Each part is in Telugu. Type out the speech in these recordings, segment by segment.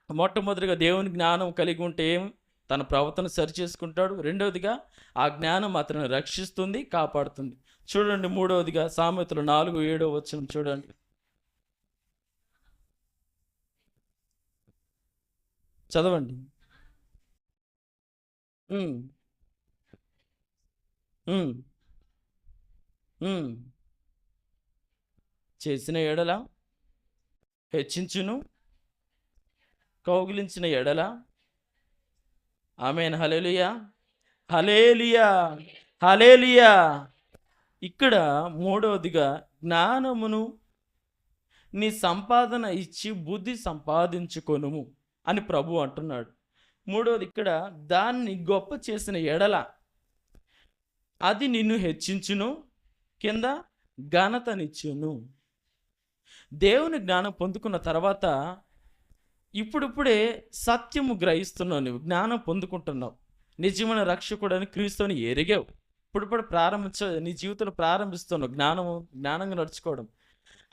మొట్టమొదటిగా దేవుని జ్ఞానం కలిగి ఉంటే తన ప్రవర్తన సరి చేసుకుంటాడు. రెండవదిగా ఆ జ్ఞానం అతన్ని రక్షిస్తుంది, కాపాడుతుంది. చూడండి మూడవదిగా సామెతలు 4:7 చూడండి. చదవండి. హ్మ్. హ్మ్. హ్మ్. చేసిన ఎడల హెచ్చించును, కౌగిలించిన ఎడల ఆమేన్. హల్లెలూయా! హల్లెలూయా! హల్లెలూయా! ఇక్కడ మూడవదిగా జ్ఞానమును నీ సంపాదన ఇచ్చి బుద్ధి సంపాదించుకొనుము అని ప్రభు అంటున్నాడు. మూడవది ఇక్కడ దాన్ని గొప్ప చేసిన ఎడల అది నిన్ను హెచ్చించును, కింద ఘనతనిచ్చును. దేవుని జ్ఞానం పొందుకున్న తర్వాత ఇప్పుడిప్పుడే సత్యము గ్రహిస్తున్నావు, నువ్వు జ్ఞానం పొందుకుంటున్నావు, నిజమైన రక్షకుడని క్రీస్తుని ఎరిగావు. ఇప్పుడిప్పుడు నీ జీవితంలో ప్రారంభిస్తున్నావు జ్ఞానంగా నడుచుకోవడం.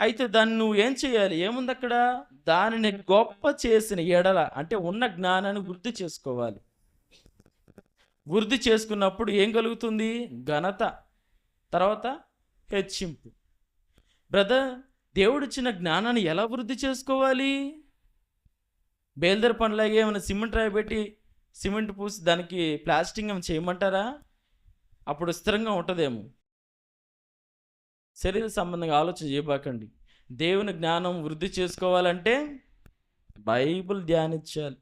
అయితే దాన్ని నువ్వు ఏం చేయాలి? ఏముంది అక్కడ? దానిని గొప్ప చేసిన ఎడల అంటే ఉన్న జ్ఞానాన్ని వృద్ధి చేసుకోవాలి. వృద్ధి చేసుకున్నప్పుడు ఏం కలుగుతుంది? ఘనత, తర్వాత హెచ్చింపు. బ్రదర్, దేవుడిచ్చిన జ్ఞానాన్ని ఎలా వృద్ధి చేసుకోవాలి? బేల్దర్ పనులాగే ఏమైనా సిమెంట్ రాయి పెట్టి సిమెంట్ పూసి దానికి ప్లాస్టింగ్ ఏమైనా చేయమంటారా? అప్పుడు స్థిరంగా ఉంటుందేమో. శరీర సంబంధంగా ఆలోచన చేయబాకండి. దేవుని జ్ఞానం వృద్ధి చేసుకోవాలంటే బైబిల్ ధ్యానించాలి.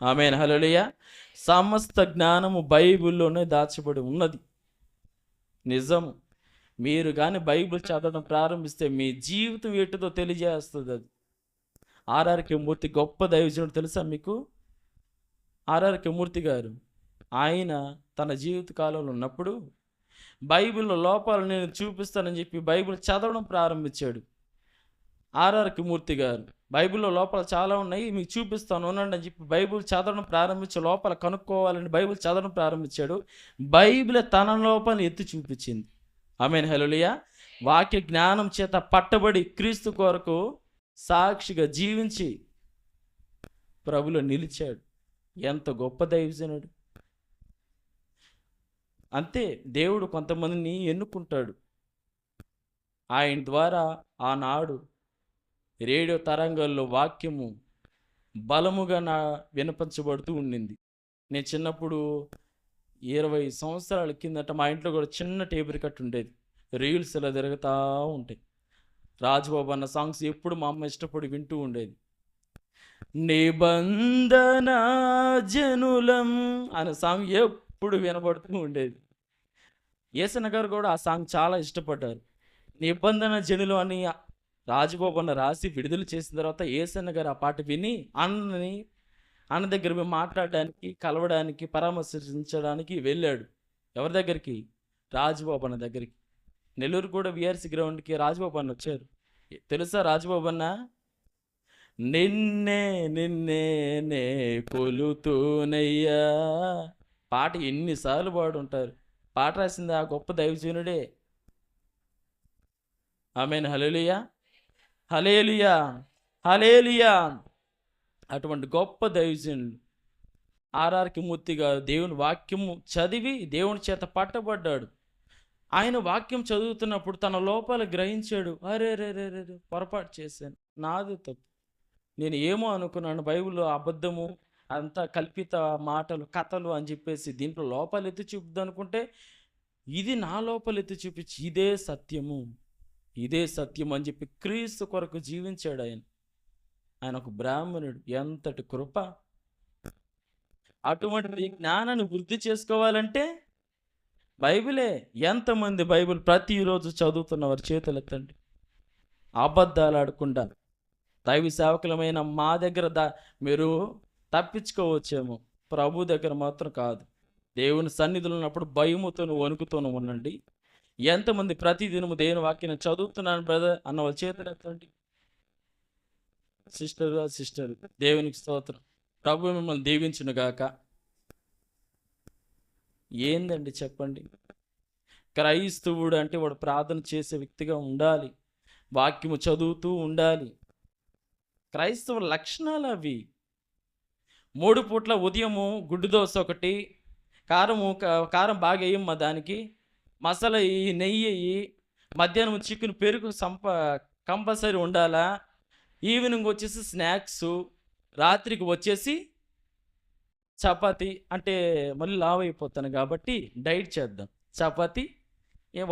ఆమేన్. హల్లెలూయా! సమస్త జ్ఞానము బైబిల్లోనే దాచబడి ఉన్నది. నిజం. మీరు కానీ బైబిల్ చదవడం ప్రారంభిస్తే మీ జీవితం ఎటుదో తెలియజేస్తుంది అది. ఆర్ఆర్కే మూర్తి గొప్ప దైవజనుడు తెలుసా మీకు? ఆర్ఆర్కే మూర్తి గారు ఆయన తన జీవిత కాలంలో ఉన్నప్పుడు బైబిల్లో లోపాలు నేను చూపిస్తానని చెప్పి బైబిల్ చదవడం ప్రారంభించాడు. ఆర్ఆర్కే మూర్తి గారు బైబిల్లో లోపాలు చాలా ఉన్నాయి, మీకు చూపిస్తాను ఉండండి అని చెప్పి బైబిల్ చదవడం ప్రారంభించి లోపాలు కనుక్కోవాలని బైబిల్ చదవడం ప్రారంభించాడు. బైబిల్ తన లోపాలను ఎత్తి చూపించింది. ఆమేన్. హల్లెలూయా! వాక్య జ్ఞానం చేత పట్టబడి క్రీస్తు కొరకు సాక్షిగా జీవించి ప్రభులో నిలిచాడు. ఎంత గొప్ప దైవజనుడు! అంతే, దేవుడు కొంతమందిని ఎన్నుకుంటాడు. ఆయన ద్వారా ఆనాడు రేడియో తరంగాల్లో వాక్యము బలముగా వినపరచబడుతూ ఉండింది. నేను చిన్నప్పుడు 20 సంవత్సరాల కిందట మా ఇంట్లో కూడా చిన్న టేబుల్ కట్ ఉండేది. రీల్స్ ఇలా తిరుగుతూ ఉంటాయి. రాజుబాబు అన్న సాంగ్స్ ఎప్పుడు మా అమ్మ ఇష్టపడి వింటూ ఉండేది. నిబంధన జనులం అనే సాంగ్ ఎప్పుడు వినబడుతూ ఉండేది. యేసన్న గారు కూడా ఆ సాంగ్ చాలా ఇష్టపడ్డారు. నిబంధన జనులు అని రాజుబాబు అన్న రాసి విడుదల చేసిన తర్వాత యేసన్న గారు ఆ పాట విని అన్న దగ్గర మాట్లాడడానికి, కలవడానికి, పరామర్శించడానికి వెళ్ళాడు. ఎవరి దగ్గరికి? రాజుబాబు అన్న దగ్గరికి. నెల్లూరు కూడా విఆర్సి గ్రౌండ్కి రాజుబాబు అన్న వచ్చారు. తెలుసా రాజుబాబు అన్న? నిన్నే నిన్నే నే కొలుతూనయ్యా పాట ఎన్నిసార్లు పాడుంటారు. పాట రాసింది ఆ గొప్ప దైవజనుడే. ఆమేన్. హల్లెలూయా! హల్లెలూయా! హల్లెలూయా! అటువంటి గొప్ప దైవజనుడు ఆర్ఆర్కే మూర్తి గారు దేవుని వాక్యము చదివి దేవుని చేత పట్టబడ్డాడు. ఆయన వాక్యం చదువుతున్నప్పుడు తన లోపాలు గ్రహించాడు. అరే రే రే రే పొరపాటు చేశాను, నాది తప్పు, నేను ఏమో అనుకున్నాను, బైబిల్లో అబద్ధము అంతా కల్పిత మాటలు, కథలు అని చెప్పేసి దీంట్లో లోపాలు ఎత్తి చూపుద్ది అనుకుంటే ఇది నా లోపాలు ఎత్తి చూపించి ఇదే సత్యము, ఇదే సత్యం అని చెప్పి క్రీస్తు కొరకు జీవించాడు ఆయన. ఆయన ఒక బ్రాహ్మణుడు. ఎంతటి కృప! అటువంటి జ్ఞానాన్ని వృద్ధి చేసుకోవాలంటే బైబిలే. ఎంతమంది బైబిల్ ప్రతిరోజు చదువుతున్నవారు చేతులు ఎత్తండి. అబద్ధాలు ఆడకుండా దైవ సేవకులమైన మా దగ్గర మీరు తప్పించుకోవచ్చేమో, ప్రభు దగ్గర మాత్రం కాదు. దేవుని సన్నిధిలో ఉన్నప్పుడు భయముతోను వణుకుతోను ఉండండి. ఎంతమంది ప్రతిదినము దేవుని వాక్యాన్ని చదువుతున్నాను బ్రదర్ అన్న వాళ్ళ చేతులు ఎత్తండి. సిస్టర్ దేవునికి స్తోత్రం. ప్రభు మిమ్మల్ని దీవించును గాక. ఏందండి చెప్పండి? క్రైస్తవుడు అంటే వాడు ప్రార్థన చేసే వ్యక్తిగా ఉండాలి, వాక్యము చదువుతూ ఉండాలి. క్రైస్తవ లక్షణాలు అవి. 3 పూట్ల ఉదయము గుడ్డు దోస ఒకటి, కారం బాగా వేయమ్మా దానికి, మసాలా ఎయ్యి, నెయ్యి ఎయ్యి, మధ్యాహ్నం చికెన్ పెరుగు కంపల్సరీ ఉండాలా, ఈవినింగ్ వచ్చేసి స్నాక్సు, రాత్రికి వచ్చేసి చపాతీ. అంటే మళ్ళీ లావు అయిపోతాను కాబట్టి డైట్ చేద్దాం. చపాతీ,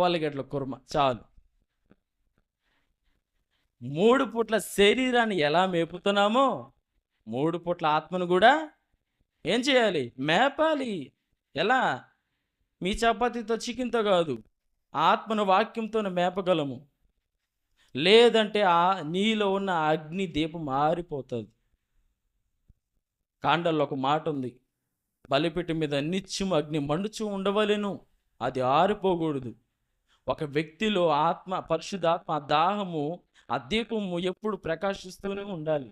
వాళ్ళగడ్డల కుర్మ చాలు. 3 పూట్ల శరీరాన్ని ఎలా మేపుతున్నామో 3 పూట్ల ఆత్మను కూడా ఏం చేయాలి? మేపాలి. ఎలా? మీ చపాతీతో చికెన్తో కాదు, ఆత్మను వాక్యంతోనే మేపగలము. లేదంటే నీలో ఉన్న అగ్ని దీపం ఆరిపోతుంది. కాండల్లో ఒక మాట ఉంది, బలిపీఠం మీద నిత్యం అగ్ని మండుచూ ఉండవలెను, అది ఆరిపోకూడదు. ఒక వ్యక్తిలో పరిశుద్ధాత్మ దాహము, ఆ దీపము ఎప్పుడు ప్రకాశిస్తూనే ఉండాలి.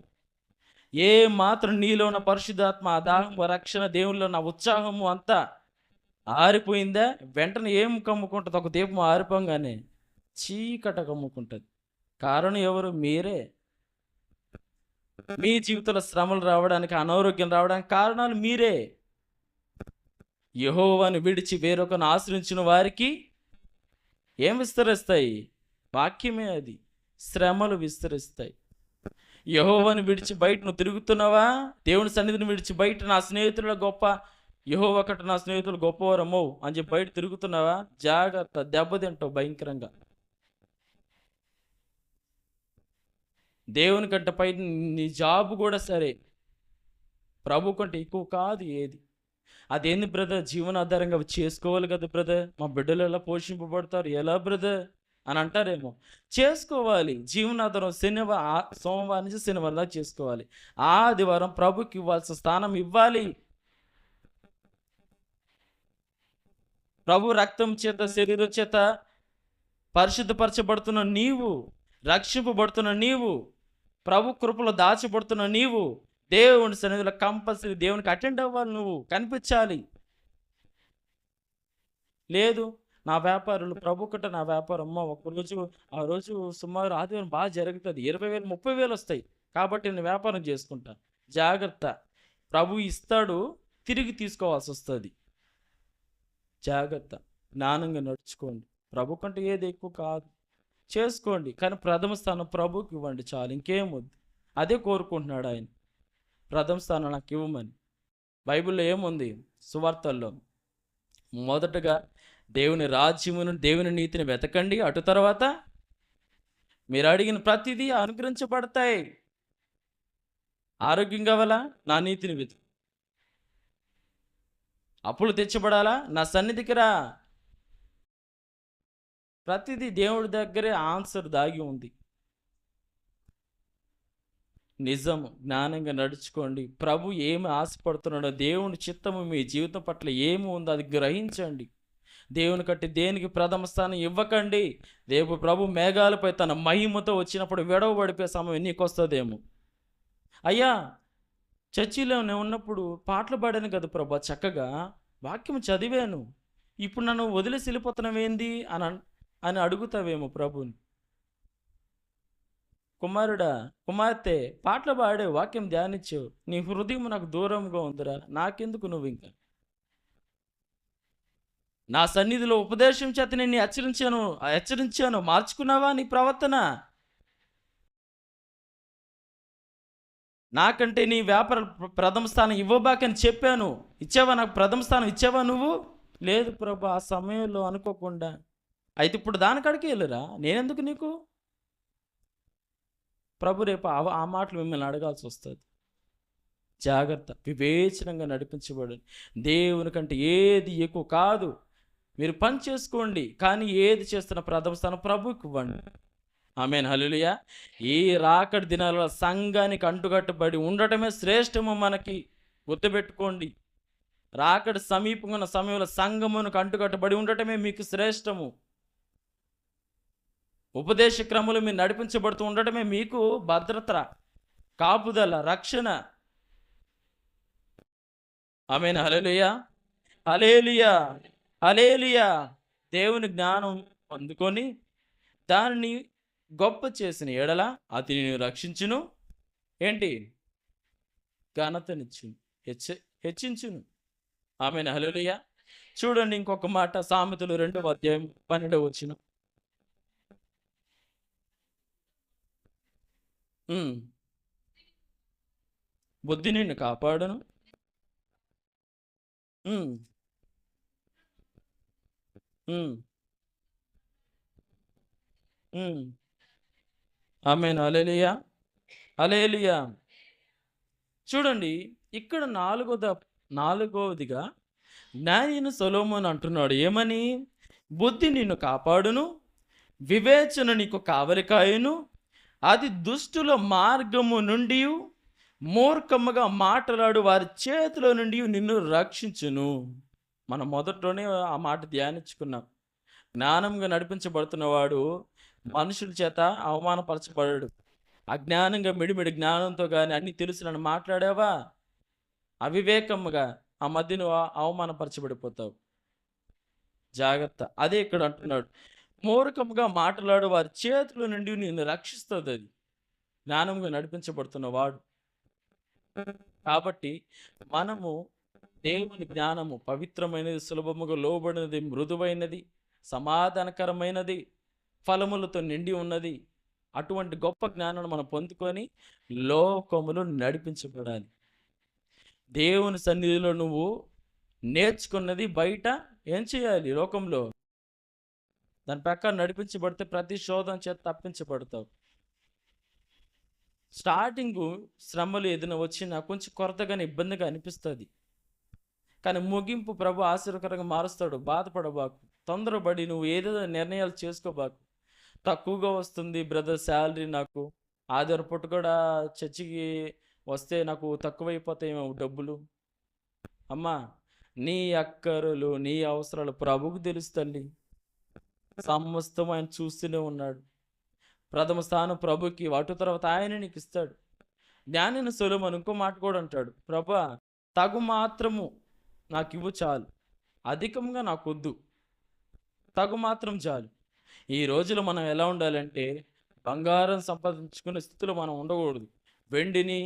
ఏ మాత్రం నీలో ఉన్న పరిశుద్ధాత్మ ఆ దాహము, రక్షణ, దేవుల్లో ఉన్న ఉత్సాహము అంతా ఆరిపోయిందా, వెంటనే ఏం కమ్ముకుంటుంది? ఒక దీపం ఆరిపోగానే చీకట కమ్ముకుంటుంది. కారణం ఎవరు? మీరే. మీ జీవితంలో శ్రమలు రావడానికి, అనారోగ్యం రావడానికి కారణాలు మీరే. యెహోవాను విడిచి వేరొకను ఆశ్రయించిన వారికి ఏం విస్తరిస్తాయి? వాక్యమే అది. శ్రమలు విస్తరిస్తాయి. యెహోవాను విడిచి బయట నువ్వు తిరుగుతున్నావా? దేవుని సన్నిధిని విడిచి బయట నా స్నేహితుల గొప్ప, యెహోవా కంటే నా స్నేహితులు గొప్పవారమ్మో అని చెప్పి బయట తిరుగుతున్నావా? జాగ్రత్త, దెబ్బతింటావు భయంకరంగా. దేవుని కంటే పై నీ జాబ్ కూడా సరే, ప్రభు కంటే ఎక్కువ కాదు ఏది. అదేంది బ్రదర్, జీవనాధారంగా చేసుకోవాలి కదా బ్రదర్, మా బిడ్డలు ఎలా పోషింపబడతారు, ఎలా బ్రదర్ అని అంటారేమో. చేసుకోవాలి. జీవనాధారం సోమవారం నుంచి శనివారం దాకా చేసుకోవాలి. ఆదివారం ప్రభుకి ఇవ్వాల్సిన స్థానం ఇవ్వాలి. ప్రభు రక్తం చేత, శరీరం చేత పరిశుద్ధపరచబడుతున్న నీవు, రక్షింపబడుతున్న నీవు, ప్రభు కృపలో దాచబడుతున్న నీవు, దేవుని సన్నిధిలో కంపల్సరీ దేవునికి అటెండ్ అవ్వాలి. నువ్వు కనిపించాలి. లేదు, నా వ్యాపారులు ప్రభు కంటే నా వ్యాపారం అమ్మ ఒకరోజు, ఆ రోజు సుమారు ఆదివారం బాగా జరుగుతుంది, 20,000 30,000 వస్తాయి కాబట్టి నేను వ్యాపారం చేసుకుంటా. జాగ్రత్త, ప్రభు ఇస్తాడు, తిరిగి తీసుకోవాల్సి వస్తుంది. జాగ్రత్త, జ్ఞానంగా నడుచుకోండి. ప్రభు కంటే ఏది ఎక్కువ కాదు, చేసుకోండి. కానీ ప్రథమ స్థానం ప్రభుకి ఇవ్వండి చాలు, ఇంకేం వద్దు. అదే కోరుకుంటున్నాడు ఆయన, ప్రథమ స్థానం నాకు ఇవ్వమని. బైబిల్లో ఏముంది? సువార్తల్లో మొదటగా దేవుని రాజ్యమును, దేవుని నీతిని వెతకండి, అటు తర్వాత మీరు అడిగిన ప్రతిదీ అనుగ్రహించబడతాయి. ఆరోగ్యం కావాలా? నా నీతిని వెతుకు. అప్పులు తెచ్చబడాలా? నా సన్నిధికి రా. ప్రతిదీ దేవుడి దగ్గరే ఆన్సర్ దాగి ఉంది. నిజం, జ్ఞానంగా నడుచుకోండి. ప్రభు ఏమి ఆశపడుతున్నాడో, దేవుని చిత్తము మీ జీవితం పట్ల ఏమి ఉందో అది గ్రహించండి. దేవుని కట్టి దేనికి ప్రథమ స్థానం ఇవ్వకండి. ప్రభు మేఘాలపై తన మహిమతో వచ్చినప్పుడు విడవబడిపోయే సమయం నీకు వస్తుందేమో. అయ్యా, చర్చిలో నేను ఉన్నప్పుడు పాటలు పాడాను కదా ప్రభా, చక్కగా వాక్యం చదివాను, ఇప్పుడు నన్ను వదిలేసి వెళ్ళిపోతున్నావేంది అని అడుగుతావేమో ప్రభుని. కుమారుడా, కుమార్తె, పాటలు పాడే, వాక్యం ధ్యానించావు, నీ హృదయం నాకు దూరంగా ఉందిరా, నాకెందుకు నువ్వు ఇంకా? నా సన్నిధిలో ఉపదేశం చేత నేను హెచ్చరించాను, మార్చుకున్నావా నీ ప్రవర్తన? నాకంటే నీ వ్యాపార ప్రథమ స్థానం ఇవ్వబాకని చెప్పాను, ఇచ్చావా? నాకు ప్రథమ స్థానం ఇచ్చావా నువ్వు? లేదు ప్రభా, ఆ సమయంలో అనుకోకుండా. అయితే ఇప్పుడు దానికాడికి వెళ్ళురా, నేనెందుకు నీకు? ప్రభు రేపు ఆ మాటలు మిమ్మల్ని అడగాల్సి వస్తుంది. జాగ్రత్త, వివేచనంగా నడిపించబడండి. దేవుని కంటే ఏది ఎక్కువ కాదు. మీరు పని చేసుకోండి, కానీ ఏది చేస్తున్న ప్రథమ స్థానం ప్రభువుకి ఇవ్వండి. ఆమేన్, హల్లెలూయా. ఈ రాకడి దినాలలో సంఘానికి అంటుకట్టుబడి ఉండటమే శ్రేష్టము. మనకి గుర్తుపెట్టుకోండి, రాకడి సమీపంగా ఉన్న సమయంలో సంఘమునకు అంటుకట్టుబడి ఉండటమే మీకు శ్రేష్టము. ఉపదేశ క్రమంలో మీరు నడిపించబడుతూ ఉండటమే మీకు భద్రత, కాపుదల, రక్షణ. ఆమేన్, హల్లెలూయా, హల్లెలూయా, హల్లెలూయా. దేవుని జ్ఞానం అందుకొని దానిని గొప్ప చేసిన ఎడల అది నేను రక్షించును, ఏంటి? ఘనతనిచ్చును. హెచ్చ హెచ్చించును. ఆమేన్. హల్లెలూయా. చూడండి ఇంకొక మాట, సామెతలు 2వ అధ్యాయం 12వ వచనం. హ్మ్. బుద్ధి నిన్ను కాపాడును. హ్మ్. హ్మ్. హ్మ్. ఆమేన్. హల్లెలూయా. హల్లెలూయా. చూడండి ఇక్కడ నాలుగవదిగా జ్ఞాని అయిన సొలొమోను అంటున్నాడు ఏమని? బుద్ధి నిన్ను కాపాడును, వివేచన నీకు కావలి కాయును, అది దుష్టుల మార్గము నుండి మూర్ఖముగా మాట్లాడు వారి చేతిలో నుండి నిన్ను రక్షించును. మనం మొదట్లోనే ఆ మాట ధ్యానించుకున్నాం. జ్ఞానంగా నడిపించబడుతున్నవాడు మనుషుల చేత అవమానపరచబడడు. అజ్ఞానంగా మిడిమిడి జ్ఞానంతో కానీ అన్ని తెలుసు నన్ను మాట్లాడావా, అవివేకముగా ఆ మధ్య నువ్వు అవమానపరచబడిపోతావు. జాగ్రత్త. అదే ఇక్కడ అంటున్నాడు. మూర్ఖముగా మాట్లాడు వారి చేతుల నుండి నిన్ను రక్షిస్తుంది అది. జ్ఞానంగా నడిపించబడుతున్న వాడు. కాబట్టి మనము దేవుని జ్ఞానము పవిత్రమైనది, సులభముగా లోబడినది, మృదువైనది, సమాధానకరమైనది, ఫలములతో నిండి ఉన్నది. అటువంటి గొప్ప జ్ఞానాన్ని మనం పొందుకొని లోకములో నడిపించబడాలి. దేవుని సన్నిధిలో నువ్వు నేర్చుకున్నది బయట ఏం చేయాలి? లోకంలో దాని ప్రకారం నడిపించబడితే ప్రతి శోధన చేత తప్పించబడతావు. స్టార్టింగు శ్రమలు ఏదైనా వచ్చినా కొంచెం కొరతగానే ఇబ్బందిగా అనిపిస్తుంది. కానీ ముగింపు ప్రభు ఆశీర్వకరంగా మారుస్తాడు. బాధపడబాకు, తొందరపడి నువ్వు ఏదేదో నిర్ణయాలు చేసుకోబాకు. తక్కువగా వస్తుంది బ్రదర్ శాలరీ, నాకు ఆధార్ పూట కూడా చర్చికి వస్తే నాకు తక్కువైపోతాయేమో డబ్బులు. అమ్మా, నీ అక్కరలు నీ అవసరాలు ప్రభువుకు తెలుసు తల్లి. సమస్తం ఆయన చూస్తూనే ఉన్నాడు. ప్రథమ స్థానం ప్రభుకి, అటు తర్వాత ఆయన నీకు ఇస్తాడు. జ్ఞానిని సొలొమోను ఇంకో మాట కూడా అంటాడు, ప్రభా తగు మాత్రము నాకు ఇవ్వు చాలు, అధికంగా నాకు వద్దు, తగు మాత్రం చాలు. ఈ రోజులో మనం ఎలా ఉండాలంటే బంగారం సంపాదించుకునే స్థితిలో మనం ఉండకూడదు. వెండిని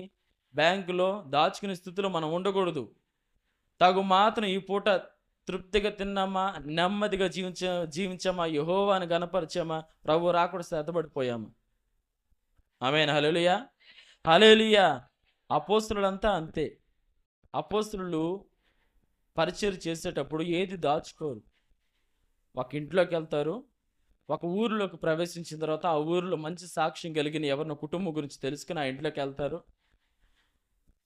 బ్యాంకులో దాచుకునే స్థితిలో మనం ఉండకూడదు. తగు మాత్రం ఈ పూట తృప్తిగా తిన్నామా, నెమ్మదిగా జీవించామా, యెహోవాను గనపరిచామా, ప్రభు రాకుండా శ్రద్ధపడిపోయామా. ఆమేన్. హల్లెలూయా. హల్లెలూయా. అపోస్తలులంతా అంతే. అపోస్తలులు పరిచర్య చేసేటప్పుడు ఏది దాచుకోరు. ఒక ఇంట్లోకి వెళ్తారు, ఒక ఊరిలోకి ప్రవేశించిన తర్వాత ఆ ఊరిలో మంచి సాక్ష్యం కలిగిన ఎవరిన కుటుంబం గురించి తెలుసుకుని ఆ ఇంట్లోకి వెళ్తారు.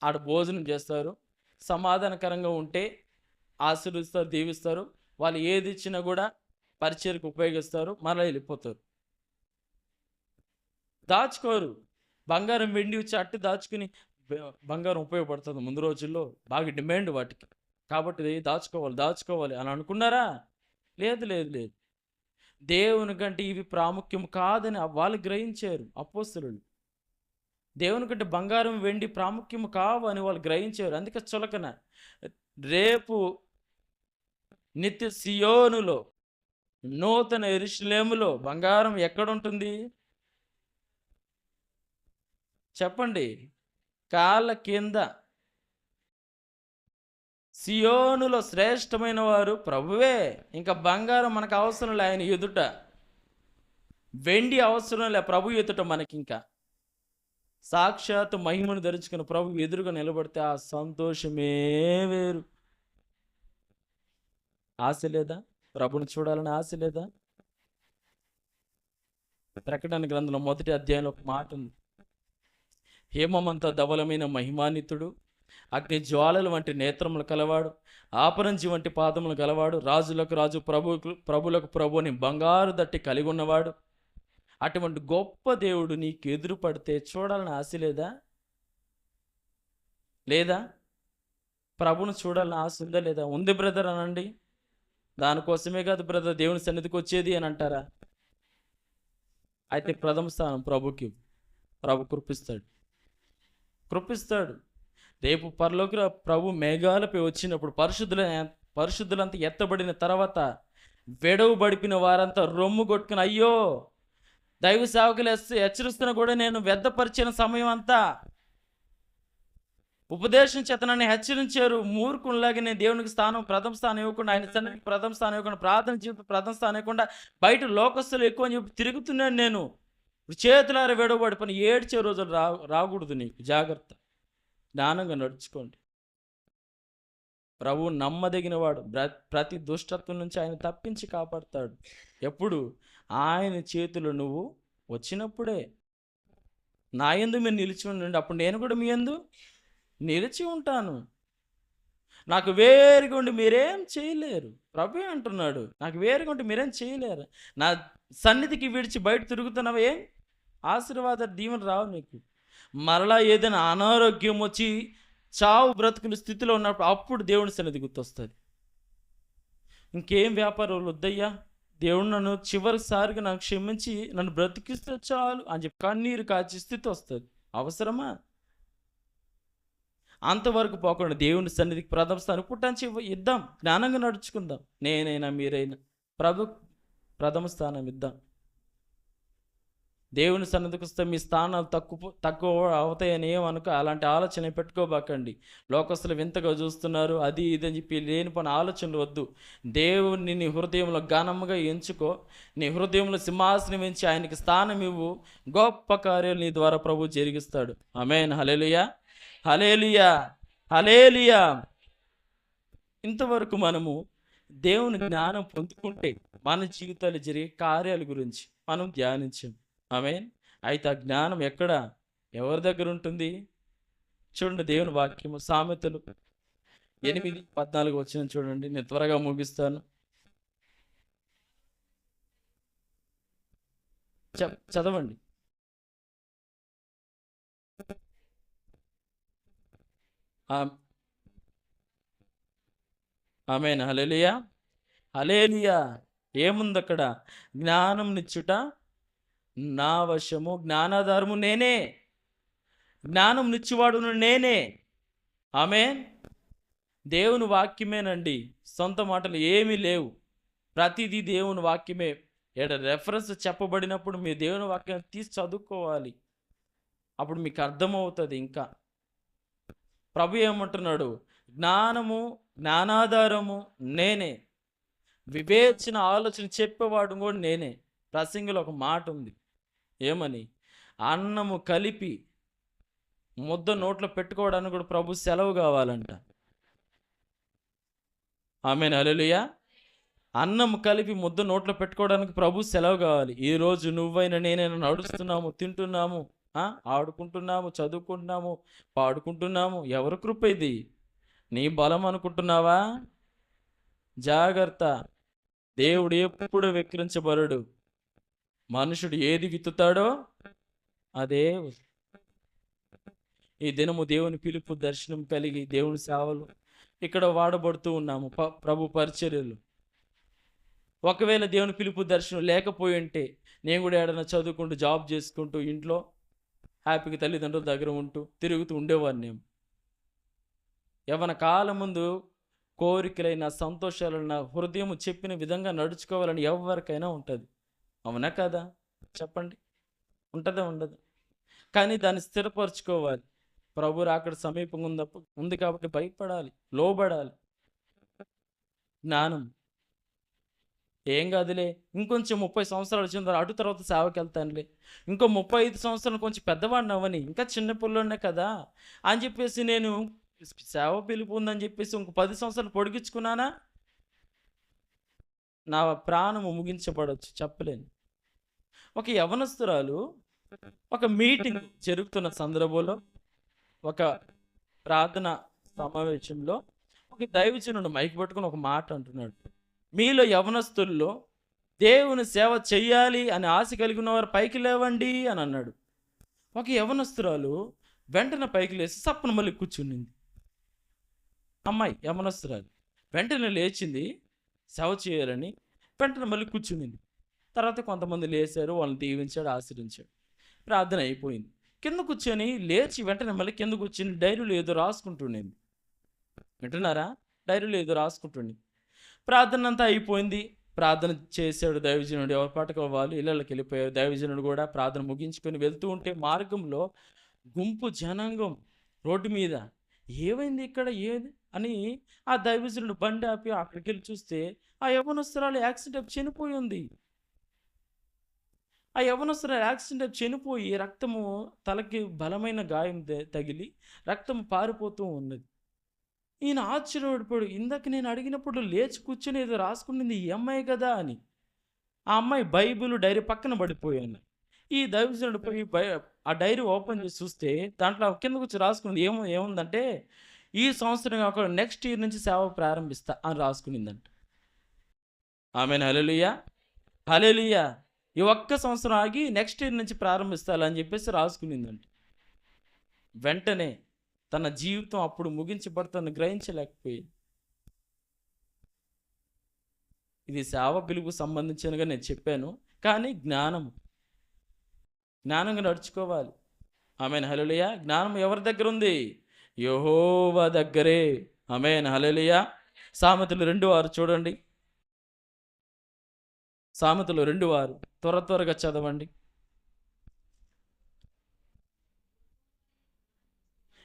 ఆడ భోజనం చేస్తారు. సమాధానకరంగా ఉంటే ఆశీర్వదిస్తారు, దీవిస్తారు. వాళ్ళు ఏది ఇచ్చినా కూడా పరిచర్యకు ఉపయోగిస్తారు, మరలా వెళ్ళిపోతారు. దాచుకోరు. బంగారం వెండి వచ్చి అట్టి దాచుకుని బంగారం ఉపయోగపడుతుంది ముందు రోజుల్లో, బాగా డిమాండ్ వాటికి. కాబట్టి ఇది దాచుకోవాలి దాచుకోవాలి అని అనుకున్నారా? లేదు లేదు లేదు. దేవుని కంటే ఇవి ప్రాముఖ్యం కాదని వాళ్ళు గ్రహించారు అపోస్తలులు. దేవుని కంటే బంగారం వెండి ప్రాముఖ్యం కావు అని వాళ్ళు గ్రహించారు. అందుకే చులకన. రేపు నిత్య సియోనులో, నూతన యెరూషలేములో బంగారం ఎక్కడుంటుంది చెప్పండి? కాళ్ళ కింద. సియోనులో శ్రేష్టమైన వారు ప్రభువే. ఇంకా బంగారం మనకు అవసరం లే, ఆయన ఎదుట. వెండి అవసరం లే ప్రభు ఎదుట మనకింకా. సాక్షాత్ మహిమను ధరించుకున్న ప్రభు ఎదురుగా నిలబడితే ఆ సంతోషమే వేరు. ఆశ లేదా? ప్రభుని చూడాలని ఆశ లేదా? ప్రకటన గ్రంథంలో 1వ అధ్యాయంలో ఒక మాట ఉంది. హేమమంత ధవలమైన మహిమాన్వితుడు, అగ్ని జ్వాలలు వంటి నేత్రములు కలవాడు, ఆపరంజి వంటి పాదములు గలవాడు, రాజులకు రాజు, ప్రభులకు ప్రభు అని బంగారు దట్టి కలిగి ఉన్నవాడు. అటువంటి గొప్ప దేవుడు నీకు ఎదురు పడితే చూడాలని ఆశ లేదా? లేదా? ప్రభును చూడాలని ఆశ ఉందా లేదా? ఉంది బ్రదర్ అనండి. దానికోసమే కాదు బ్రదర్ దేవుని సన్నిధికి వచ్చేది అని అంటారా? అయితే ప్రథమ స్థానం ప్రభుకి. ప్రభు కృపిస్తాడు. రేపు పరలోకి ప్రభు మేఘాలపై వచ్చినప్పుడు పరిశుద్ధులంతా ఎత్తబడిన తర్వాత వెడవు బడిపిన వారంతా రొమ్ము కొట్టుకుని, అయ్యో దైవ సేవకులు హెచ్చరిస్తున్నా కూడా నేను వ్యర్థపరిచిన సమయం అంతా ఉపదేశం చేత నన్ను హెచ్చరించారు. మూర్ఖునిలాగా నేను దేవునికి ప్రథమ స్థానం ఇవ్వకుండా, ఆయన సన్నిధికి ప్రథమ స్థానం ఇవ్వకుండా, ప్రార్థన జీవితం ప్రథమ స్థానం ఇవ్వకుండా, బయట లోకస్తులు ఎక్కువ అని చెప్పి తిరుగుతున్నాను నేను. చేతులారా విడవబడి పని ఏడ్చే రోజులు రాకూడదు నీకు. జాగ్రత్త, జ్ఞానంగా నడుచుకోండి. ప్రభువు నమ్మదగినవాడు. ప్రతి దుష్టత్వం నుంచి ఆయన తప్పించి కాపాడుతాడు. ఎప్పుడు? ఆయన చేతులు నువ్వు వచ్చినప్పుడే. నా యందు మీరు నిలిచి ఉండండి, అప్పుడు నేను కూడా మీ యందు నిలిచి ఉంటాను. నాకు వేరుగా ఉండి మీరేం చేయలేరు. ప్రభు అంటున్నాడు, నాకు వేరుగా ఉండి మీరేం చేయలేరు. నా సన్నిధికి విడిచి బయట తిరుగుతున్నావా, ఏం ఆశీర్వాద దీవెన రావు నీకు. మరలా ఏదైనా అనారోగ్యం వచ్చి చావు బ్రతుకుల స్థితిలో ఉన్నప్పుడు అప్పుడు దేవుని సన్నిధి గుర్తొస్తుంది. ఇంకేం వ్యాపారాలు వద్దయ్యా, దేవుడు నన్ను చివరిసారిగా నాకు క్షమించి నన్ను బ్రతికిస్తే చాలు అని చెప్పి కన్నీరు కాచే స్థితి వస్తుంది. అవసరమా? అంతవరకు పోకుండా దేవుని సన్నిధికి ప్రథమ స్థానం పుట్టించి ఇద్దాం. జ్ఞానంగా నడుచుకుందాం. నేనైనా మీరైనా ప్రభు ప్రథమ స్థానం ఇద్దాం. దేవుని సన్నిధికి వస్తే మీ స్థానాలు తక్కువ అవుతాయని ఏమనుకో, అలాంటి ఆలోచన పెట్టుకోబాకండి. లోకస్తులు వింతగా చూస్తున్నారు, అది ఇదని చెప్పి లేని పని ఆలోచనలు వద్దు. దేవుని నీ హృదయంలో ఘనంగా ఎంచుకో. నీ హృదయంలో సింహాసనం ఎంచి ఆయనకి స్థానం ఇవ్వు. గొప్ప కార్యాలు నీ ద్వారా ప్రభు జరిగిస్తాడు. ఆమేన్. హల్లెలూయా, హల్లెలూయా, హల్లెలూయా. ఇంతవరకు మనము దేవుని జ్ఞానం పొందుకుంటే మన జీవితాలు జరిగే కార్యాల గురించి మనం ధ్యానించాం. ఆమేన్. అయితే ఆ జ్ఞానం ఎక్కడ, ఎవరి దగ్గర ఉంటుంది? చూడండి, దేవుని వాక్యము సామెతలు 8:14 వచ్చిన చూడండి. నేను త్వరగా ముగిస్తాను. చదవండి. ఆమేన్. హల్లెలూయా, హల్లెలూయా. ఏముంది అక్కడ? జ్ఞానం నిచ్చుట నా వశము, జ్ఞానాధారము నేనే, జ్ఞానం నిచ్చువాడును నేనే. ఆమేన్. దేవుని వాక్యమేనండి, సొంత మాటలు ఏమీ లేవు. ప్రతిదీ దేవుని వాక్యమే. రెఫరెన్స్ చెప్పబడినప్పుడు మీ దేవుని వాక్యం తీసి చదువుకోవాలి. అప్పుడు మీకు అర్థమవుతుంది. ఇంకా ప్రభు ఏమంటున్నాడు? జ్ఞానము, జ్ఞానాధారము నేనే, వివేచన ఆలోచన చెప్పేవాడు కూడా నేనే. ప్రసంగిలో ఒక మాట ఉంది, ఏమని? అన్నము కలిపి ముద్ద నోట్లో పెట్టుకోవడానికి కూడా ప్రభు సెలవు కావాలంట. ఆమేన్. హల్లెలూయా. అన్నం కలిపి ముద్ద నోట్లో పెట్టుకోవడానికి ప్రభు సెలవు కావాలి. ఈరోజు నువ్వైనా నేనైనా నడుస్తున్నాము, తింటున్నాము, ఆడుకుంటున్నాము, చదువుకుంటున్నాము, పాడుకుంటున్నాము. ఎవరి కృప ఇది? నీ బలం అనుకుంటున్నావా? జాగ్రత్త. దేవుడు ఎప్పుడు వెక్కిరించబడడు. మనుషుడు ఏది విత్తుతాడో అదే. ఈ దినము దేవుని పిలుపు దర్శనం కలిగి దేవుని సేవలు ఇక్కడ వాడబడుతూ ఉన్నాము. ప్రభు పరిచర్యలు. ఒకవేళ దేవుని పిలుపు దర్శనం లేకపోయి ఉంటే నేను కూడా ఏడన్నా చదువుకుంటూ జాబ్ చేసుకుంటూ ఇంట్లో హ్యాపీగా తల్లిదండ్రుల దగ్గర ఉంటూ తిరుగుతూ ఉండేవాడిని. నేను యవ్వన కాలం ముందు కోరికలైన సంతోషాలైన హృదయం చెప్పిన విధంగా నడుచుకోవాలని ఎవరికైనా ఉంటుంది. అవునా కదా? చెప్పండి. ఉంటుందా? ఉండదు. కానీ దాన్ని స్థిరపరచుకోవాలి. ప్రభు రాకడ సమీపంగా ఉంది కాబట్టి భయపడాలి, లోబడాలి. జ్ఞానం ఏం కాదులే, ఇంకొంచెం 30 సంవత్సరాలు వచ్చిన అటు తర్వాత సేవకి వెళ్తానులే, ఇంకో 35 సంవత్సరాలు కొంచెం పెద్దవాడిని అవ్వని, ఇంకా చిన్న పిల్లోనే కదా అని చెప్పేసి నేను సేవ పిలుపు ఉందని చెప్పేసి ఇంకో 10 సంవత్సరాలు పొడిగించుకున్నానా, నా ప్రాణము ముగించబడవచ్చు. చెప్పలేను. ఒక యవనస్తురాలు ఒక మీటింగ్ జరుగుతున్న సందర్భంలో, ఒక ప్రార్థన సమావేశంలో ఒక దైవజనుడు మైక్ పట్టుకుని ఒక మాట అంటున్నాడు. మీలో యవనస్తుల్లో దేవుని సేవ చెయ్యాలి అని ఆశ కలిగి ఉన్నవారు పైకి లేవండి అని అన్నాడు. ఒక యవనస్తురాలు వెంటనే పైకి లేచి సప్పన మళ్ళీ కూర్చునింది. అమ్మాయి యవనస్తురాలు వెంటనే లేచింది సేవ చేయాలని, వెంటనే మళ్ళీ కూర్చునింది. తర్వాత కొంతమంది లేచారు, వాళ్ళని దీవించాడు, ఆశీర్వించాడు. ప్రార్థన అయిపోయింది. కింద కూర్చొని లేచి వెంటనే మళ్ళీ కింద కూర్చొని డైరీలో ఏదో రాసుకుంటుండేది. వింటున్నారా? డైరీలో ఏదో రాసుకుంటుండే. ప్రార్థన అంతా అయిపోయింది. ప్రార్థన చేశాడు దైవజనుడు. ఎవరి పాటకు వాళ్ళు ఇళ్ళకి వెళ్ళిపోయారు. దైవజనుడు కూడా ప్రార్థన ముగించుకొని వెళ్తూ ఉంటే మార్గంలో గుంపు జనాంగం రోడ్డు మీద ఏమైంది ఇక్కడ ఏది అని ఆ దైవజనుడు బండి ఆపి అక్కడికి వెళ్ళి చూస్తే ఆ యవ్వనస్తురాలు యాక్సిడెంట్ అయి చనిపోయి ఉంది. ఆ యవ్వనస్తురాలు యాక్సిడెంట్ అయి చనిపోయి రక్తము తలకి బలమైన గాయం తగిలి రక్తం పారిపోతూ ఉన్నది. ఈయన ఆశ్చర్యపడిపోయాడు. ఇందాక నేను అడిగినప్పుడు లేచి కూర్చొని ఏదో రాసుకునింది ఈ అమ్మాయి కదా అని. ఆ అమ్మాయి బైబిల్ డైరీ పక్కన పడిపోయాను. ఈ దైవజనుడు పోయి ఆ డైరీ ఓపెన్ చేసి చూస్తే దాంట్లో కిందకు వచ్చి రాసుకున్నది ఏముందంటే ఈ సంవత్సరం కాకుండా నెక్స్ట్ ఇయర్ నుంచి సేవ ప్రారంభిస్తా అని రాసుకునిందంట. ఆమెన్ హల్లెలూయా, హల్లెలూయా. ఈ ఒక్క సంవత్సరం ఆగి నెక్స్ట్ ఇయర్ నుంచి ప్రారంభిస్తాలని చెప్పేసి రాసుకునిందంట. వెంటనే తన జీవితం అప్పుడు ముగించబడుతుందని గ్రహించలేకపోయింది. ఇది సేవ పిలుపుకు సంబంధించినగా నేను చెప్పాను. కానీ జ్ఞానంగా నడుచుకోవాలి. Amen hallelujah. జ్ఞానం ఎవరి దగ్గర ఉంది? యెహోవా దగ్గరే. Amen hallelujah. సామెతలు 2:6 చూడండి. సామెతలు 2:6 త్వరగా చదవండి.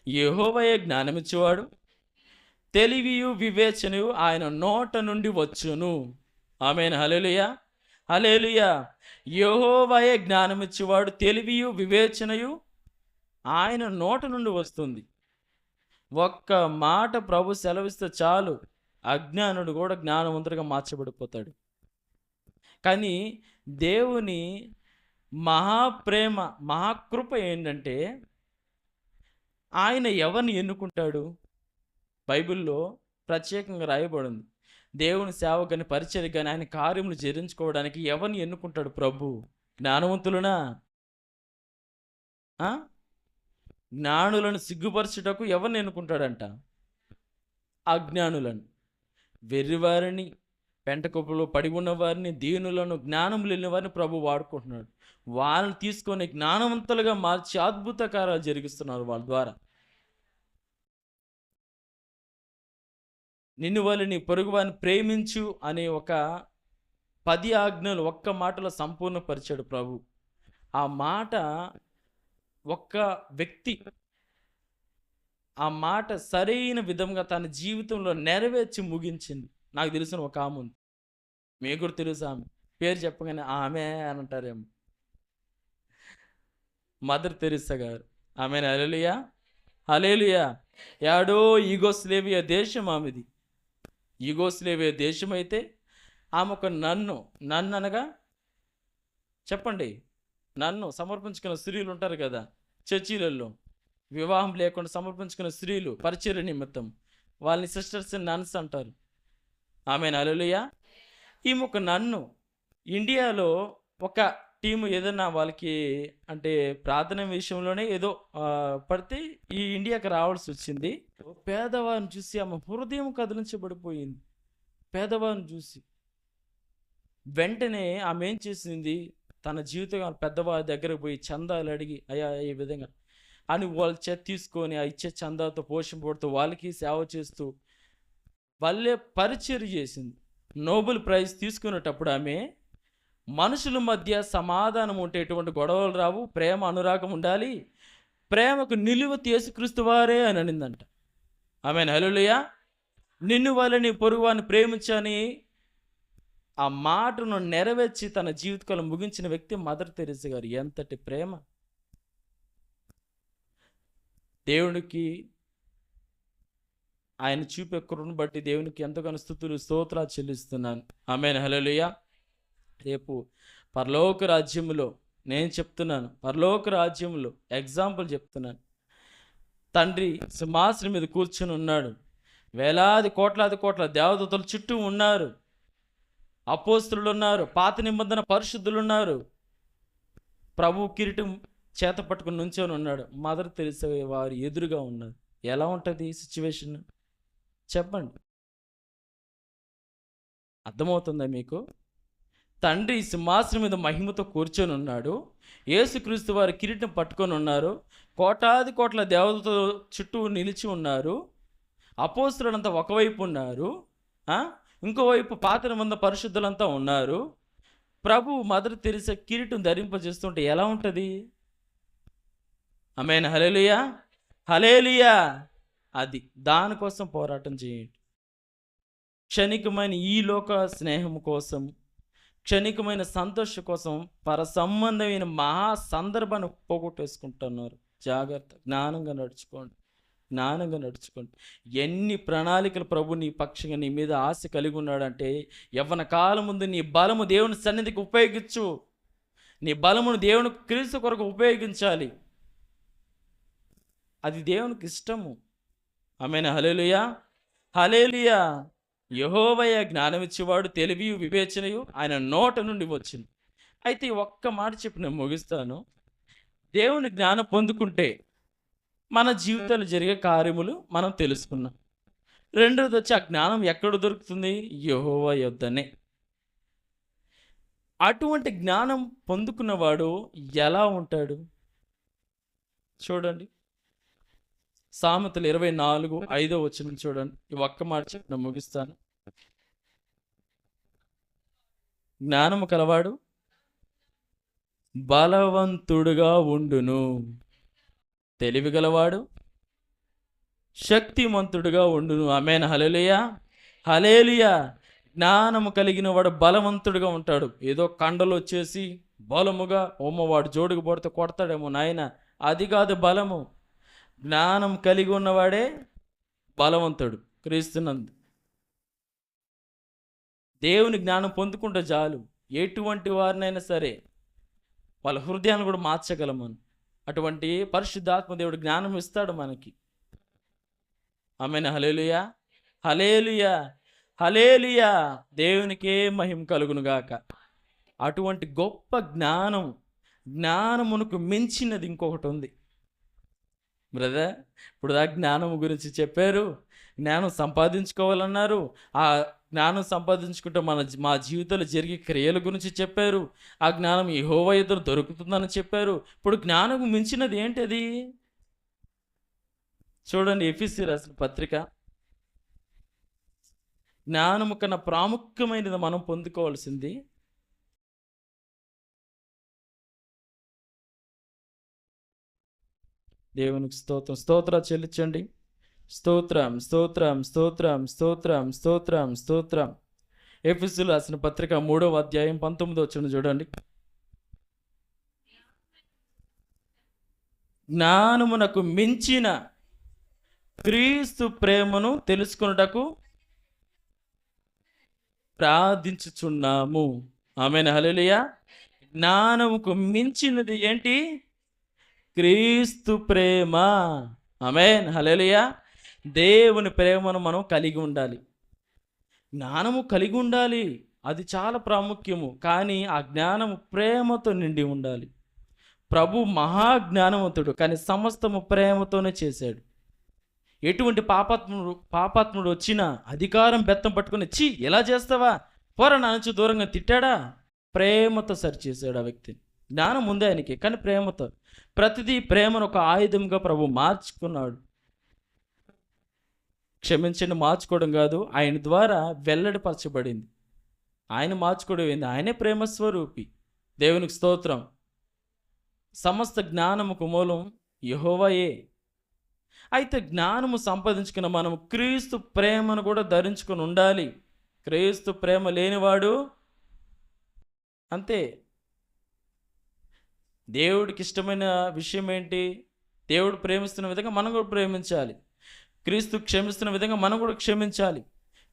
యెహోవాయే జ్ఞానమిచ్చువాడు, తెలివియు వివేచనయు ఆయన నోట నుండి వచ్చును. ఆమెన్ హల్లెలూయా, హల్లెలూయా. యెహోవాయే జ్ఞానమిచ్చువాడు, తెలివియు వివేచనయు ఆయన నోట నుండి వస్తుంది. ఒక్క మాట ప్రభు సెలవిస్తే చాలు, అజ్ఞానుడు కూడా జ్ఞానవంతుడిగా మార్చబడిపోతాడు. కానీ దేవుని మహాప్రేమ మహాకృప ఏంటంటే ఆయన ఎవరిని ఎన్నుకుంటాడు? బైబిల్లో ప్రత్యేకంగా రాయబడింది. దేవుని సేవ కానీ పరిచర్య కానీ ఆయన కార్యములు జరిగించుకోవడానికి ఎవరిని ఎన్నుకుంటాడు ప్రభు? జ్ఞానవంతులునా? జ్ఞానులను సిగ్గుపరచుటకు ఎవరిని ఎన్నుకుంటాడంట? అజ్ఞానులను, వెర్రివారిని, పెంటకొప్పులో పడి ఉన్నవారిని, దీనులను, జ్ఞానం లేని వారిని ప్రభు వాడుకుంటున్నాడు. వాళ్ళని తీసుకొని జ్ఞానవంతులుగా మార్చి అద్భుత కార్యాలు జరిగిస్తున్నారు వాళ్ళ ద్వారా. నిన్ను వలె నీ పొరుగువారిని ప్రేమించు అనే ఒక 10 ఆజ్ఞలు ఒక్క మాటలో సంపూర్ణపరిచాడు ప్రభు. ఆ మాట ఒక్క వ్యక్తి ఆ మాట సరైన విధంగా తన జీవితంలో నెరవేర్చి ముగించింది. నాకు తెలిసిన ఒక ఆమె ఉంది, మీకు కూడా తెలుసు. ఆమె పేరు చెప్పగానే ఆమె అని అంటారేమో, మదర్ తెరిసా గారు. ఆమెన్ హల్లెలూయా, హల్లెలూయా. యాడో యూగోస్లేవియా దేశం ఆమెది. యూగోస్లేవియా దేశం అయితే ఆమె ఒక నన్ను అనగా చెప్పండి, నన్ను సమర్పించుకున్న స్త్రీలు ఉంటారు కదా చర్చిలలో, వివాహం లేకుండా సమర్పించుకున్న స్త్రీలు పరిచర్య నిమిత్తం, వాళ్ళని సిస్టర్స్ అండ్ నన్స్ అంటారు. Amen hallelujah. ఈమె ఒక నన్ను ఇండియాలో ఒక టీము ఏదైనా వాళ్ళకి అంటే ప్రార్థన విషయంలోనే ఏదో పడితే ఈ ఇండియాకి రావాల్సి వచ్చింది. పేదవారిని చూసి ఆమె హృదయం కదిలించబడిపోయింది. పేదవారిని చూసి వెంటనే ఆమె ఏం చేసింది, తన జీవితం పెద్దవారి దగ్గరకు పోయి చందాలు అడిగి అయ్యా ఈ విధంగా అని వాళ్ళ చేత తీసుకొని ఆ ఇచ్చే చందాతో పోషింపబడుతూ వాళ్ళకి సేవ చేస్తూ వాళ్ళే పరిచర్య చేసింది. నోబెల్ ప్రైజ్ తీసుకునేటప్పుడు ఆమె మనుషుల మధ్య సమాధానం ఉంటే ఎటువంటి గొడవలు రావు, ప్రేమ అనురాగం ఉండాలి, ప్రేమకు నిలువ యేసుక్రీస్తు వారే అని అనిందంట. Amen hallelujah. నిన్ను వలె నీ పొరుగువారిని ప్రేమించని ఆ మాటను నెరవేర్చి తన జీవితకాలం ముగించిన వ్యక్తి మదర్ తెరెసా గారు. ఎంతటి ప్రేమ! దేవునికి ఆయన చూపే కృపను బట్టి దేవునికి ఎంతగానో స్తుతులు స్తోత్రాలు చెల్లిస్తున్నాను. ఆమేన్ హల్లెలూయా. రేపు పరలోక రాజ్యములో నేను చెప్తున్నాను, పరలోక రాజ్యములో ఎగ్జాంపుల్ చెప్తున్నాను. తండ్రి సింహాసనం మీద కూర్చుని ఉన్నాడు, వేలాది కోట్ల దేవదూతలు చుట్టూ ఉన్నారు, అపోస్తలులు ఉన్నారు, పాత నిబంధన పరిశుద్ధులు ఉన్నారు, ప్రభు కిరీటం చేత పట్టుకుని నుంచొని ఉన్నాడు. మదర్ తెరెసా వారు ఎదురుగా ఉన్నారు. ఎలా ఉంటుంది సిచ్యువేషన్ చెప్పండి, అర్థమవుతుందా మీకు? తండ్రి సింహాసనం మీద మహిమతో కూర్చొని ఉన్నాడు, యేసుక్రీస్తు వారి కిరీటం పట్టుకొని ఉన్నారు, కోట్ల దేవతలు చుట్టూ నిలిచి ఉన్నారు, అపోస్తలులంతా ఒకవైపు ఉన్నారు, ఇంకోవైపు పాత నిబంధన పరిశుద్ధులంతా ఉన్నారు. ప్రభు మదర్ తెరెసా కిరీటం ధరింపజేస్తుంటే ఎలా ఉంటుంది? ఆమేన్ హల్లెలూయా, హల్లెలూయా, అది దానికోసం పోరాటం చేయండి. క్షణికమైన ఈ లోక స్నేహం కోసం, క్షణికమైన సంతోషం కోసం పర సంబంధమైన మహా సందర్భాన్ని పోగొట్టేసుకుంటున్నారు. జాగ్రత్త, జ్ఞానంగా నడుచుకోండి, జ్ఞానంగా నడుచుకోండి. ఎన్ని ప్రణాళికలు ప్రభు నీ పక్షంగా నీ మీద ఆశ కలిగి ఉన్నాడంటే, యవ్వన కాలం ముందు నీ బలము దేవుని సన్నిధికి ఉపయోగించు. నీ బలమును దేవుని క్రీస్తు కొరకు ఉపయోగించాలి. అది దేవునికి ఇష్టము. ఆమేన్. హల్లెలూయా, హల్లెలూయా. యెహోవాయే జ్ఞానమిచ్చేవాడు, తెలివియు వివేచనయు ఆయన నోట నుండి వచ్చింది. అయితే ఈ ఒక్క మాట చెప్పి నేను ముగిస్తాను. దేవుని జ్ఞానం పొందుకుంటే మన జీవితంలో జరిగే కార్యములు మనం తెలుసుకున్నాం. రెండోది వచ్చి ఆ జ్ఞానం ఎక్కడ దొరుకుతుంది? యెహోవా యొద్దనే. అటువంటి జ్ఞానం పొందుకున్నవాడు ఎలా ఉంటాడు చూడండి. సామెతలు 24:5 చూడండి. ఈ ఒక్క మాట చెప్పి నేను ముగిస్తాను. జ్ఞానము కలవాడు బలవంతుడుగా ఉండును, తెలివి గలవాడు శక్తిమంతుడుగా ఉండును. ఆమేన్. హల్లెలూయా, హల్లెలూయా. జ్ఞానము కలిగిన వాడు బలవంతుడుగా ఉంటాడు. ఏదో కండలు వచ్చేసి బలముగా వాడు జోడుకు పడితే కొడతాడేమో నాయన, అది కాదు బలము. జ్ఞానం కలిగి ఉన్నవాడే బలవంతుడు క్రీస్తునందు. దేవుని జ్ఞానం పొందుకుంటే చాలు, ఎటువంటి వారినైనా సరే వాళ్ళ హృదయాన్ని కూడా మార్చగలమని. అటువంటి పరిశుద్ధాత్మ దేవుడు జ్ఞానం ఇస్తాడు మనకి. ఆమేన్. హల్లెలూయా, హల్లెలూయా, హల్లెలూయా. దేవునికే మహిమ కలుగును గాక. అటువంటి గొప్ప జ్ఞానం, జ్ఞానమునకు మించినది ఇంకొకటి ఉంది బ్రదర్. ఇప్పుడు ఆ జ్ఞానం గురించి చెప్పారు, జ్ఞానం సంపాదించుకోవాలన్నారు. ఆ జ్ఞానం సంపాదించుకుంటే మా జీవితంలో జరిగే క్రియల గురించి చెప్పారు. ఆ జ్ఞానం యెహోవా ఎదురు దొరుకుతుందని చెప్పారు. ఇప్పుడు జ్ఞానం మించినది ఏంటది చూడండి. ఎఫెసీయులకు రాసిన పత్రిక. జ్ఞానము కన్నా ప్రాముఖ్యమైనది మనం పొందుకోవాల్సింది దేవునికి స్తోత్రం, స్తోత్రాలు చెల్లించండి. స్తోత్రం, స్తోత్రం, స్తోత్రం, స్తోత్రం, స్తోత్రం, స్తోత్రం. ఎఫెసీయులకు రాసిన పత్రిక 3:19 చూడండి. జ్ఞానమునకు మించిన క్రీస్తు ప్రేమను తెలుసుకొనుటకు ప్రార్థించుచున్నాము. ఆమేన్. హల్లెలూయా. జ్ఞానముకు మించినది ఏంటి? క్రీస్తు ప్రేమ. ఆమేన్. హల్లెలూయా. దేవుని ప్రేమను మనం కలిగి ఉండాలి, జ్ఞానము కలిగి ఉండాలి. అది చాలా ప్రాముఖ్యము. కానీ ఆ జ్ఞానము ప్రేమతో నిండి ఉండాలి. ప్రభు మహాజ్ఞానవంతుడు, కానీ సమస్తము ప్రేమతోనే చేశాడు. ఎటువంటి పాపాత్ముడు వచ్చినా అధికారం బెత్తం పట్టుకుని చి ఎలా చేస్తావా పోరా నా నుంచి దూరంగా తిట్టాడా? ప్రేమతో సరిచేశాడు ఆ వ్యక్తిని. జ్ఞానం ఉంది ఆయనకి, కానీ ప్రేమతో. ప్రతిదీ ప్రేమను ఒక ఆయుధంగా ప్రభు మార్చుకున్నాడు. క్షమించండి, మార్చుకోవడం కాదు, ఆయన ద్వారా వెల్లడిపరచబడింది. ఆయన మార్చుకోవడం ఏంది? ఆయనే ప్రేమస్వరూపి. దేవునికి స్తోత్రం. సమస్త జ్ఞానముకు మూలం యెహోవాయే. అయితే జ్ఞానము సంపాదించుకున్న మనం క్రీస్తు ప్రేమను కూడా ధరించుకొని ఉండాలి. క్రీస్తు ప్రేమ లేనివాడు అంతే. దేవుడికి ఇష్టమైన విషయం ఏంటి? దేవుడు ప్రేమిస్తున్న విధంగా మనం కూడా ప్రేమించాలి. క్రీస్తు క్షమిస్తున్న విధంగా మనం కూడా క్షమించాలి.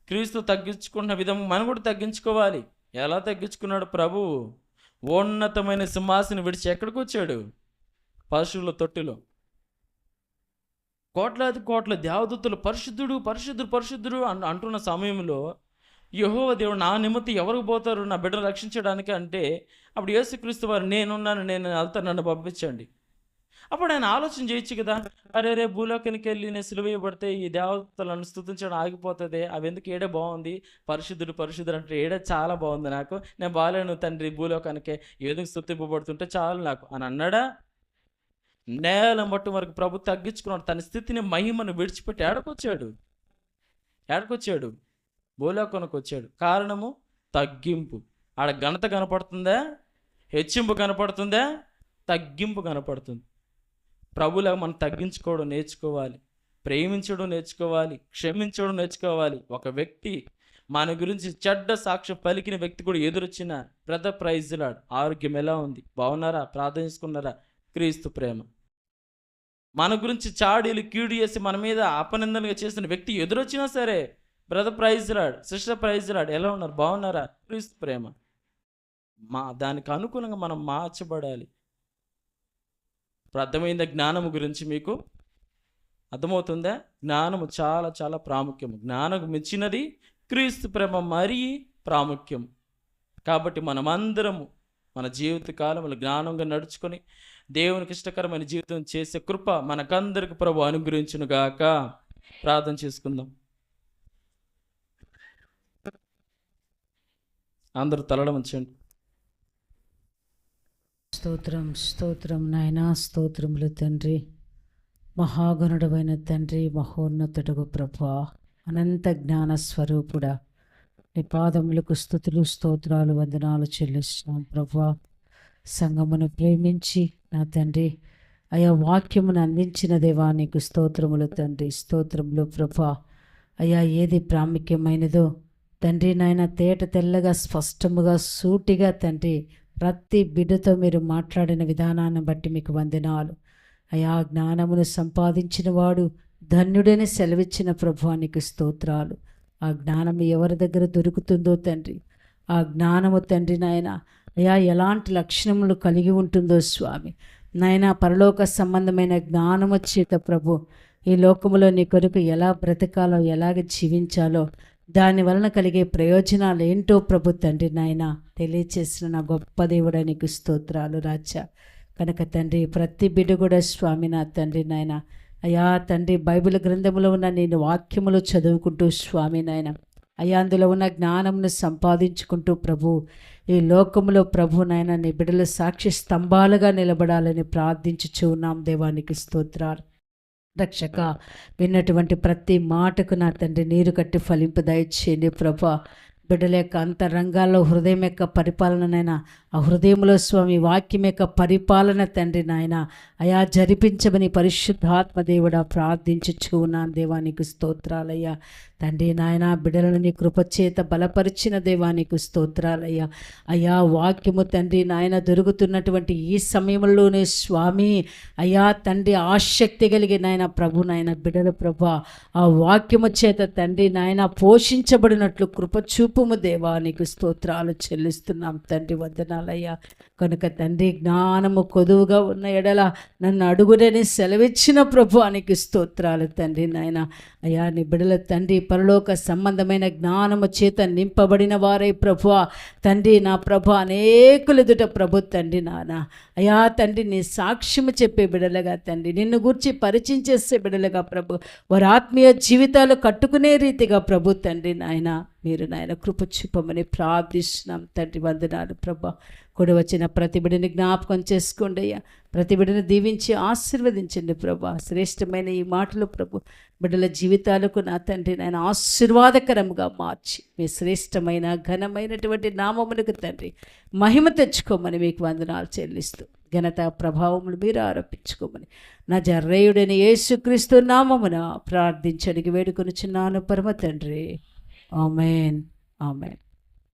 క్రీస్తు తగ్గించుకున్న విధంగా మనం కూడా తగ్గించుకోవాలి. ఎలా తగ్గించుకున్నాడు ప్రభువు? ఉన్నతమైన సింహాసనం విడిచి ఎక్కడికి వచ్చాడు? పశువుల తొట్టిలో. కోట్ల దేవదూతలు పరిశుద్ధుడు పరిశుద్ధుడు పరిశుద్ధుడు అంటున్న సమయంలో యెహోవా దేవుడు నా నిమిత్తం ఎవరికి పోతారు నా బిడ్డను రక్షించడానికి అంటే అప్పుడు యేసుక్రీస్తు వారు నేనున్నాను, నేను వెళ్తాను, నన్ను పంపించండి. అప్పుడు ఆయన ఆలోచన చేయొచ్చు కదా, అరే రే భూలోకానికి వెళ్ళి నేను సిలువ వేయబడితే ఈ దేవతలను స్తుతించడం ఆగిపోతుంది, అవి ఎందుకు ఏడే బాగుంది, పరిశుద్ధుడు పరిశుద్ధుడు అంటే ఏడే చాలా బాగుంది నాకు, నేను బాలేను తండ్రి భూలోకానికి ఏదో స్తుతింపబడుతుంటే చాలు నాకు అని అన్నాడా? నేల మట్టు వరకు ప్రభు తగ్గించుకున్నాడు. తన స్థితిని మహిమను విడిచిపెట్టి ఏడకొచ్చాడు భూలోకానికి వచ్చాడు. కారణము తగ్గింపు. ఆడ ఘనత కనపడుతుందా? హెచ్చింపు కనపడుతుందా? తగ్గింపు కనపడుతుంది. ప్రభులా మనం తగ్గించుకోవడం నేర్చుకోవాలి. ప్రేమించడం నేర్చుకోవాలి, క్షమించడం నేర్చుకోవాలి. ఒక వ్యక్తి మన గురించి చెడ్డ సాక్ష్యం పలికిన వ్యక్తి కూడా ఎదురొచ్చిన బ్రదర్ ప్రైజ్ లాడ్, ఆరోగ్యం ఎలా ఉంది, బాగున్నారా, ప్రార్థన చేసుకున్నారా, క్రీస్తు ప్రేమ. మన గురించి చాడీలు కీడు చేసి మన మీద అపనిందనగా చేసిన వ్యక్తి ఎదురొచ్చినా సరే brother praise lord, sister praise lord, ఎలా ఉన్నారు, బాగున్నారా, క్రీస్తు ప్రేమ. దానికి అనుకూలంగా మనం మార్చబడాలి. ఇప్పుడు అర్థమైందా జ్ఞానము గురించి మీకు? అర్థమవుతుందా? జ్ఞానము చాలా చాలా ప్రాముఖ్యం. జ్ఞానం మించినది క్రీస్తు ప్రేమ మరీ ప్రాముఖ్యం. కాబట్టి మనమందరము మన జీవిత కాలంలో జ్ఞానంగా నడుచుకొని దేవునికి ఇష్టకరమైన జీవితం చేసే కృప మనకందరికి ప్రభు అనుగ్రహించునుగాక. ప్రార్థన చేసుకుందాం. అందరూ తలడం ఉంచండి. స్తోత్రం స్తోత్రం నాయనా, స్తోత్రములు తండ్రి. మహాగణుడమైన తండ్రి, మహోన్నతుడగు ప్రభువా, అనంత జ్ఞాన స్వరూపుడా, నీ పాదములకు స్తుతులు స్తోత్రాలు వందనాలు చెల్లిస్తున్నాం ప్రభువా. సంఘమును ప్రేమించి నా తండ్రి అయా వాక్యమును అందించిన దేవా నీకు స్తోత్రములు తండ్రి, స్తోత్రములు ప్రభువా. అయా ఏది ప్రాముఖ్యమైనదో తండ్రి నాయన తేట తెల్లగా స్పష్టముగా సూటిగా తండ్రి ప్రతి బిడ్డతో మీరు మాట్లాడిన విధానాన్ని బట్టి మీకు వందనాలు. అయా జ్ఞానమును సంపాదించిన వాడు ధన్యుడని సెలవిచ్చిన ప్రభువానికి స్తోత్రాలు. ఆ జ్ఞానం ఎవరి దగ్గర దొరుకుతుందో తండ్రి, ఆ జ్ఞానము తండ్రి నాయన అయా ఎలాంటి లక్షణములు కలిగి ఉంటుందో స్వామి నాయన, పరలోక సంబంధమైన జ్ఞానము చేత ప్రభు ఈ లోకములో నీ కొరకు ఎలా బ్రతకాలో, ఎలాగ జీవించాలో, దాని వలన కలిగే ప్రయోజనాలు ఏంటో ప్రభు తండ్రి నాయన తెలియచేసిన నా గొప్ప దేవుడా నీకు స్తోత్రాలు రాజా. కనుక తండ్రి ప్రతి బిడ్డ కూడా స్వామి నా తండ్రి నాయన అయా తండ్రి బైబిల్ గ్రంథంలో ఉన్న నేను వాక్యములు చదువుకుంటూ స్వామి నాయన అయా అందులో ఉన్న జ్ఞానమును సంపాదించుకుంటూ ప్రభు ఈ లోకములో ప్రభు నాయన నీ బిడ్డల సాక్షి స్తంభాలుగా నిలబడాలని ప్రార్థించుచూ ఉన్నాం. దేవానికి స్తోత్రాలు. రక్షక, విన్నటువంటి ప్రతి మాటకు నా తండ్రి నీరు కట్టి ఫలింపు దయచేయండి ప్రభా. బిడ్డల యొక్క అంతరంగాల్లో హృదయం యొక్క పరిపాలననైనా ఆ హృదయంలో స్వామి వాక్యం యొక్క పరిపాలన తండ్రి నాయన అయా జరిపించమని పరిశుద్ధాత్మ దేవుడా ప్రార్థించుచూ ఉన్నాను. దేవానికి స్తోత్రాలయ్యా. తండ్రి నాయన బిడ్డలను నీ కృపచేత బలపరిచిన దేవానికి స్తోత్రాలయ్యా. అయా వాక్యము తండ్రి నాయన దొరుకుతున్నటువంటి ఈ సమయంలోనే స్వామి అయా తండ్రి ఆసక్తి కలిగి నాయన ప్రభు నాయన బిడ్డల ప్రభా ఆ వాక్యము చేత తండ్రి నాయన పోషించబడినట్లు కృప చూపుము దేవానికి స్తోత్రాలు చెల్లిస్తున్నాం తండ్రి, వందనాలయ్యా. కనుక తండ్రి జ్ఞానము కొదువుగా ఉన్న ఎడల నన్ను అడుగుడని సెలవిచ్చిన ప్రభువానికి స్తోత్రాలు తండ్రి నాయన. అయా నీ బిడ్డల తండ్రి పరలోక సంబంధమైన జ్ఞానము చేత నింపబడిన వారై ప్రభువా తండ్రి నా ప్రభు అనేకులెదుట ప్రభు తండ్రి నాన్న అయా తండ్రి నీ సాక్ష్యము చెప్పే బిడ్డలుగా తండ్రి నిన్ను గూర్చి పరిచయం చేసే బిడ్డలుగా ప్రభు వారి ఆత్మీయ జీవితాలు కట్టుకునే రీతిగా ప్రభు తండ్రి నాయన మీరు నాయన కృప చూపమని ప్రార్థిస్తున్నాం తండ్రి, వందనాలు ప్రభా. కూడి వచ్చిన ప్రతి బిడ్డని జ్ఞాపకం చేసుకోండి అయ్యా. ప్రతి బిడ్డను దీవించి ఆశీర్వదించండి ప్రభా. శ్రేష్టమైన ఈ మాటలు ప్రభు బిడ్డల జీవితాలకు నా తండ్రి నాయన ఆశీర్వాదకరంగా మార్చి మీ శ్రేష్టమైన ఘనమైనటువంటి నామమునకు తండ్రి మహిమ తెచ్చుకోమని మీకు వందనాలు చెల్లిస్తూ ఘనత ప్రభావములు మీరు ఆరోపించుకోమని నజరేయుడైన యేసుక్రీస్తు నామమున ప్రార్థించడానికి వేడుకొనుచున్నాను పరమ తండ్రి. ఆమేన్, ఆమేన్.